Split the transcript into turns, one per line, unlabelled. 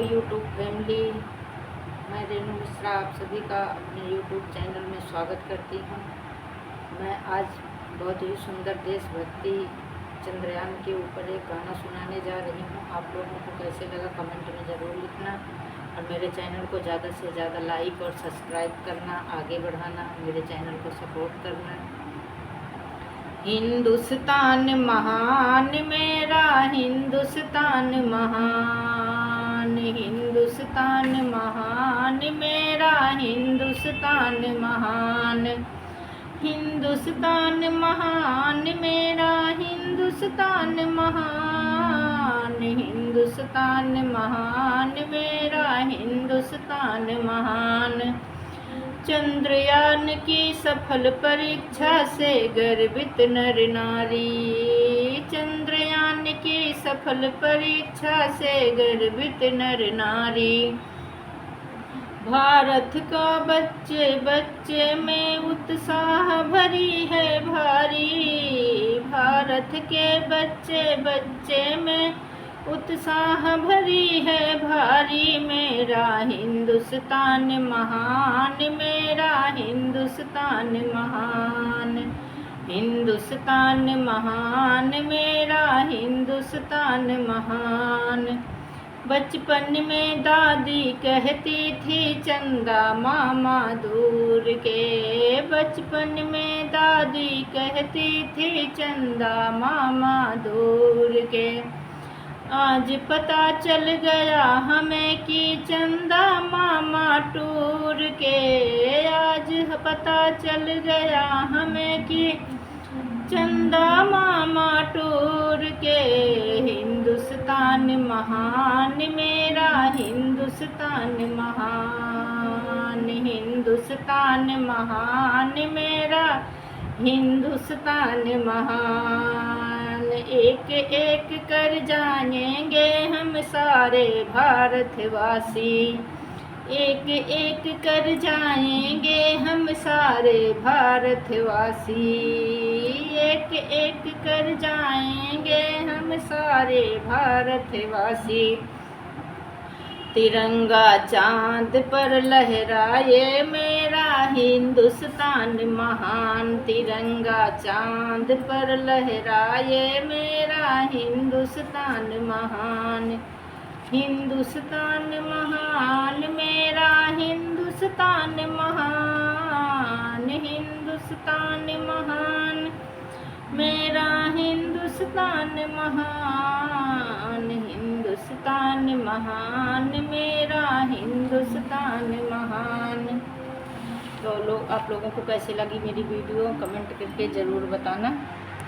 YouTube family, मैं रेनू मिश्रा आप सभी का अपने यूट्यूब चैनल में स्वागत करती हूँ। मैं आज बहुत ही सुंदर देशभक्ति चंद्रयान के ऊपर एक गाना सुनाने जा रही हूँ। आप लोगों को कैसे लगा कमेंट में ज़रूर लिखना और मेरे चैनल को ज़्यादा से ज़्यादा लाइक और सब्सक्राइब करना, आगे बढ़ाना, मेरे चैनल को सपोर्ट करना। हिंदुस्तान महान मेरा हिंदुस्तान महान, हिंदुस्तान महान मेरा हिंदुस्तान महान, हिंदुस्तान महान मेरा हिंदुस्तान महान, हिंदुस्तान महान मेरा हिंदुस्तान महान। चंद्रयान की सफल परीक्षा से गर्वित नर नारी, चंद्रयान की सफल परीक्षा से गर्वित नर नारी। भारत का बच्चे बच्चे में उत्साह भरी है भारी, भारत के बच्चे बच्चे में उत्साह भरी है भारी। मेरा हिंदुस्तान महान मेरा हिंदुस्तान महान, हिंदुस्तान महान मेरा हिंदुस्तान महान। बचपन में दादी कहती थी चंदा मामा दूर के, बचपन में दादी कहती थी चंदा मामा दूर के। आज पता चल गया हमें कि चंदा मामा टूर के, आज पता चल गया हमें कि चंदा मामा टूर के। हिंदुस्तान महान मेरा हिंदुस्तान महान, हिंदुस्तान महान मेरा हिंदुस्तान महान। एक एक कर जाएंगे हम सारे भारतवासी, एक एक कर जाएंगे हम सारे भारतवासी, एक एक कर जाएंगे हम सारे भारतवासी। तिरंगा चांद पर लहराए मेरा हिंदुस्तान महान, तिरंगा चांद पर लहराए मेरा हिंदुस्तान महान, हिंदुस्तान महान मेरा हिंदुस्तान महान, हिंदुस्तान महान मेरा हिंदुस्तान महान, हिंदुस्तान महान मेरा हिंदुस्तान महान। तो आप लोगों को कैसे लगी मेरी वीडियो कमेंट करके ज़रूर बताना।